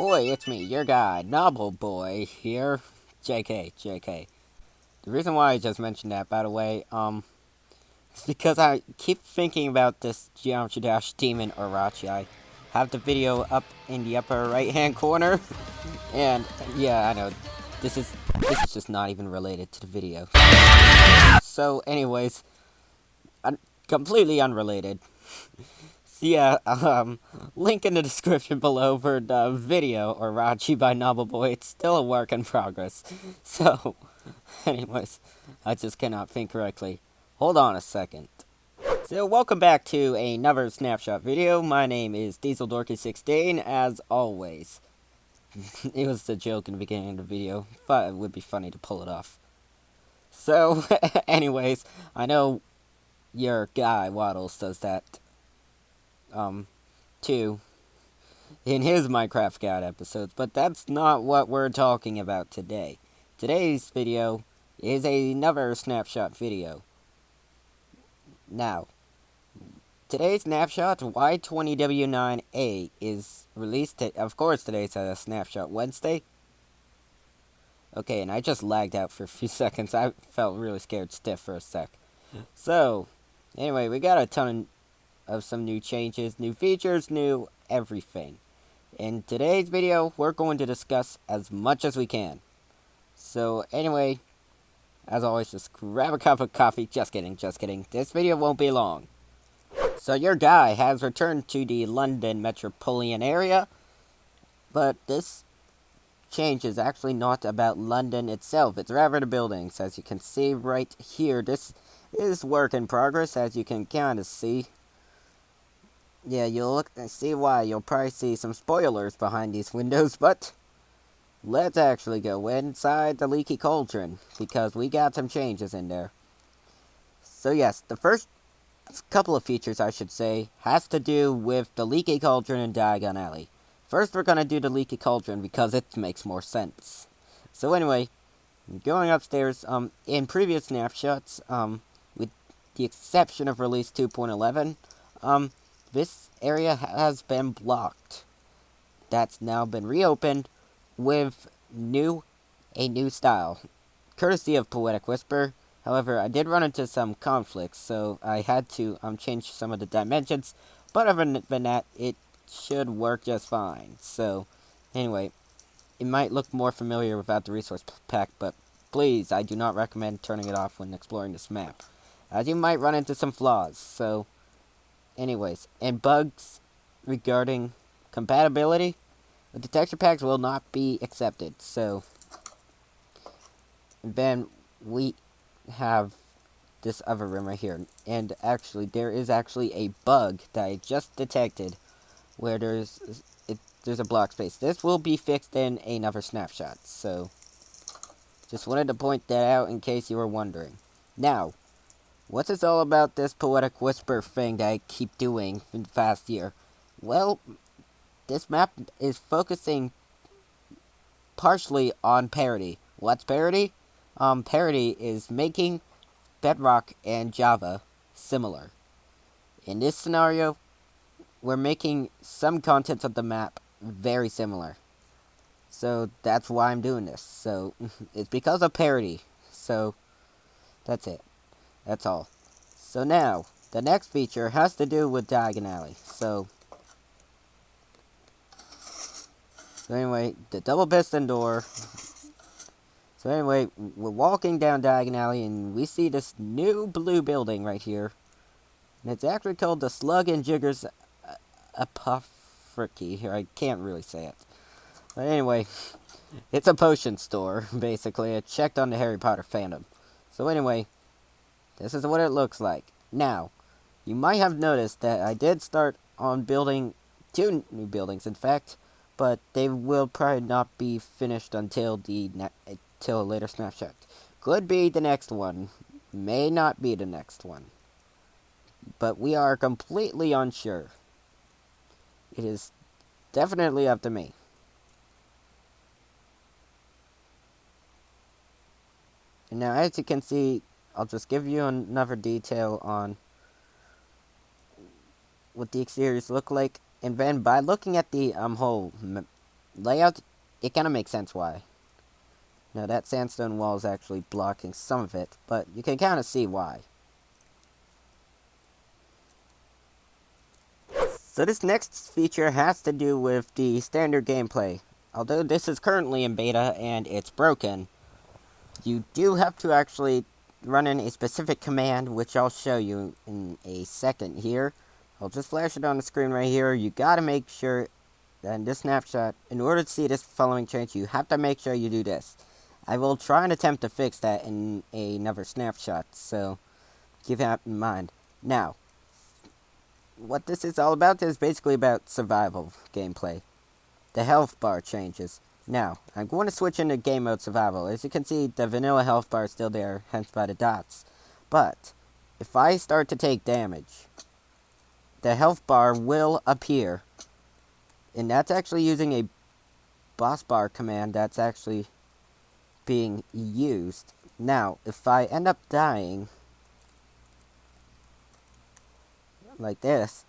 Ahoy, it's me, your guy, Knobbleboy here. JK. The reason why I just mentioned that, by the way, is because I keep thinking about this Geometry Dash demon Orochi. I have the video up in the upper right hand corner, and yeah, I know, this is just not even related to the video. So, anyways, completely unrelated. Yeah, link in the description below for the video, Orochi by Knobbleboy. It's still a work in progress. So, anyways, I just cannot think correctly. Hold on a second. So, welcome back to another Snapshot video. My name is DieselDorky16, as always. It was a joke in the beginning of the video, but it would be funny to pull it off. So, anyways, I know your guy, Waddles, does that too in his Minecraft Guide episodes, but that's not what we're talking about today. Today's video is another Snapshot video. Now, today's Snapshot, Y20W09a, is released, of course today's a Snapshot Wednesday. Okay, and I just lagged out for a few seconds. I felt really scared stiff for a sec. So, anyway, we got a ton of some new changes, new features, new everything. In today's video, we're going to discuss as much as we can. So anyway, as always, just grab a cup of coffee. Just kidding. This video won't be long. So your guy has returned to the London metropolitan area, but this change is actually not about London itself. It's rather the buildings. As you can see right here, this is work in progress, as you can kind of see. Yeah, you'll look and see why. You'll probably see some spoilers behind these windows, but let's actually go inside the leaky cauldron, because we got some changes in there. So yes, the first couple of features, I should say, has to do with the leaky cauldron and Diagon Alley. First, we're going to do the leaky cauldron, because it makes more sense. So anyway, going upstairs, in previous snapshots, with the exception of release 2.11, this area has been blocked. That's now been reopened with a new style, courtesy of Poetic Whisper. However, I did run into some conflicts, so I had to change some of the dimensions. But other than that, it should work just fine. So, anyway, it might look more familiar without the resource pack, but please, I do not recommend turning it off when exploring this map, as you might run into some flaws. So, anyways, and bugs regarding compatibility, the texture packs will not be accepted. So, then we have this other room right here. And actually, there is actually a bug that I just detected where there's a block space. This will be fixed in another snapshot. So, just wanted to point that out in case you were wondering. Now, what's this all about, this Poetic Whisper thing that I keep doing in the past year? Well, this map is focusing partially on parity. What's parity? Parity is making Bedrock and Java similar. In this scenario, we're making some contents of the map very similar. So that's why I'm doing this. So it's because of parity. So that's it. That's all. So now, the next feature has to do with Diagon Alley. So anyway, the double piston door. So anyway, we're walking down Diagon Alley and we see this new blue building right here. And it's actually called the Slug and Jiggers Apothecary. Here, I can't really say it. But anyway, it's a potion store, basically. I checked on the Harry Potter fandom. So anyway, this is what it looks like. Now, you might have noticed that I did start on building 2 new buildings, in fact, but they will probably not be finished until a later snapshot. Could be the next one, may not be the next one, but we are completely unsure. It is definitely up to me. And now, as you can see, I'll just give you another detail on what the exteriors look like. And then by looking at the whole layout, it kind of makes sense why. Now that sandstone wall is actually blocking some of it, but you can kind of see why. So this next feature has to do with the standard gameplay. Although this is currently in beta and it's broken, you do have to actually run in a specific command, which I'll show you in a second here. I'll just flash it on the screen right here. You gotta make sure that in this snapshot, in order to see this following change, you have to make sure you do this. I will try and attempt to fix that in another snapshot, so keep that in mind. Now, what this is all about is basically about survival gameplay. The health bar changes. Now, I'm going to switch into game mode survival. As you can see, the vanilla health bar is still there, hence by the dots. But, if I start to take damage, the health bar will appear. And that's actually using a boss bar command that's actually being used. Now, if I end up dying, like this,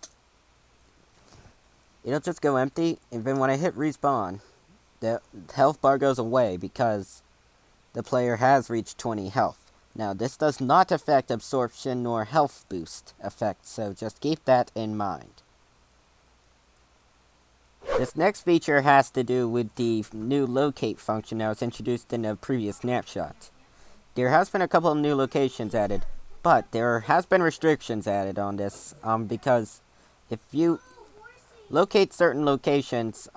it'll just go empty, and then when I hit respawn, the health bar goes away because the player has reached 20 health. Now, this does not affect absorption nor health boost effect, so just keep that in mind. This next feature has to do with the new locate function that was introduced in a previous snapshot. There has been a couple of new locations added, but there has been restrictions added on this, because if you locate certain locations,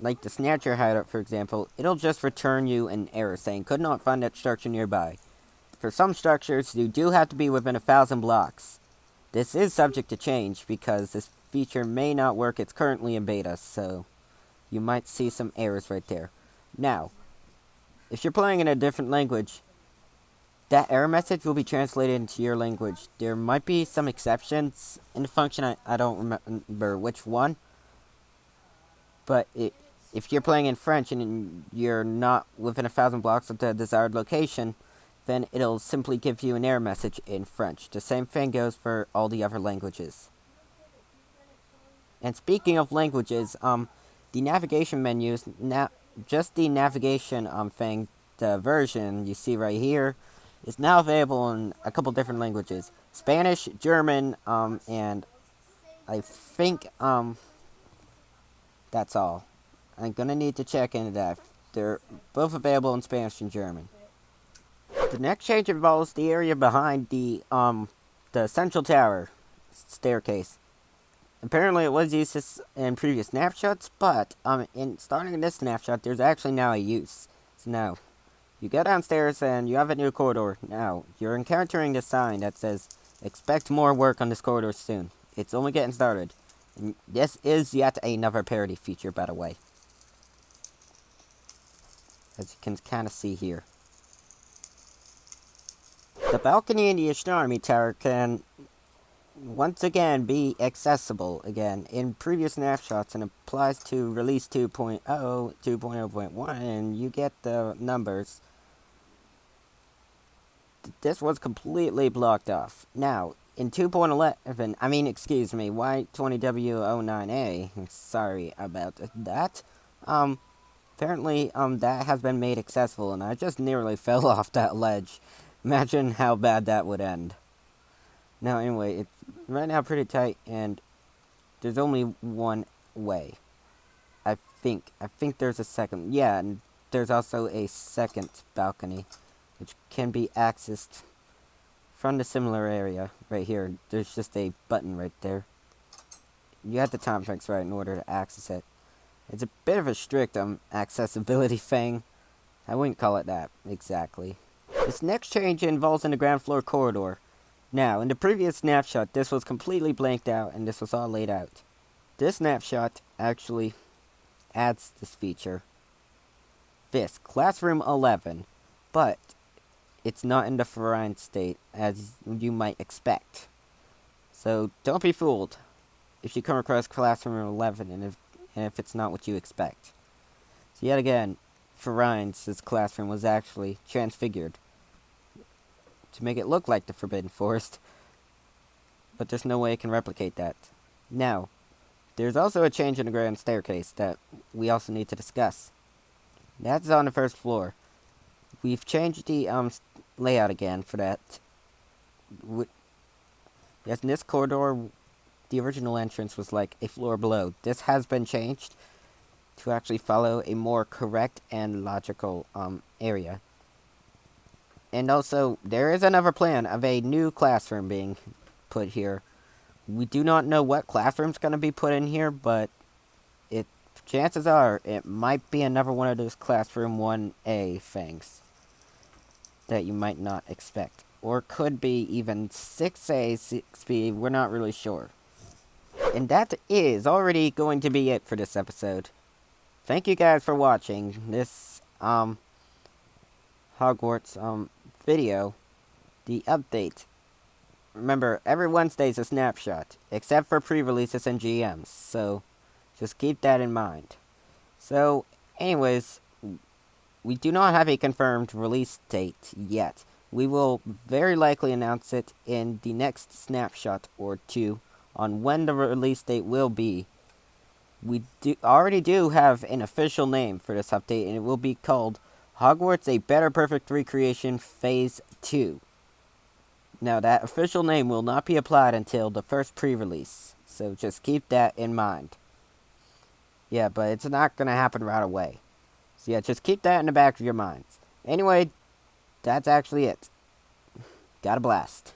like the Snatcher hideout for example, it'll just return you an error saying could not find that structure nearby. For some structures, you do have to be within 1,000 blocks. This is subject to change because this feature may not work. It's currently in beta, so you might see some errors right there. Now, if you're playing in a different language, that error message will be translated into your language. There might be some exceptions in the function. I don't remember which one. But if you're playing in French and you're not within 1,000 blocks of the desired location, then it'll simply give you an error message in French. The same thing goes for all the other languages. And speaking of languages, the navigation menus, just the navigation thing, the version you see right here, is now available in a couple different languages. Spanish, German, and I think, that's all. I'm gonna need to check into that. They're both available in Spanish and German. The next change involves the area behind the central tower staircase. Apparently it was used in previous snapshots, but starting in this snapshot, there's actually now a use. So now, you go downstairs and you have a new corridor. Now, you're encountering this sign that says, expect more work on this corridor soon. It's only getting started. And this is yet another parody feature, by the way. As you can kind of see here. The balcony in the astronomy tower can once again be accessible again in previous snapshots and applies to release 2.0, 2.0.1, and you get the numbers. This was completely blocked off. Now, in 2.11, Y20W09a, sorry about that, apparently, that has been made accessible, and I just nearly fell off that ledge. Imagine how bad that would end. Now, anyway, it's right now pretty tight, and there's only one way. I think there's a second. Yeah, and there's also a second balcony, which can be accessed from the similar area right here. There's just a button right there. You have the time fix right in order to access it. It's a bit of a strict accessibility thing. I wouldn't call it that exactly. This next change involves in the ground floor corridor. Now, in the previous snapshot, this was completely blanked out and this was all laid out. This snapshot actually adds this feature. This, Classroom 11, but it's not in the fine state as you might expect. So don't be fooled if you come across Classroom 11 and if it's not what you expect. So yet again, Farine's classroom was actually transfigured to make it look like the Forbidden Forest, but there's no way it can replicate that. Now, there's also a change in the grand staircase that we also need to discuss. That's on the first floor. We've changed the layout again for that. Yes, in this corridor, the original entrance was like a floor below. This has been changed to actually follow a more correct and logical area. And also, there is another plan of a new classroom being put here. We do not know what classroom's going to be put in here, but chances are it might be another one of those classroom 1A things that you might not expect. Or could be even 6A, 6B, we're not really sure. And that is already going to be it for this episode. Thank you guys for watching this Hogwarts video, the update. Remember, every Wednesday's a snapshot, except for pre-releases and GMs, so just keep that in mind. So, anyways, we do not have a confirmed release date yet. We will very likely announce it in the next snapshot or two on when the release date will be. We already do have an official name for this update, and it will be called Hogwarts A Better Perfect Recreation Phase 2. Now, that official name will not be applied until the first pre-release, so just keep that in mind. Yeah, but it's not going to happen right away. So yeah, just keep that in the back of your minds. Anyway, that's actually it. Got a blast.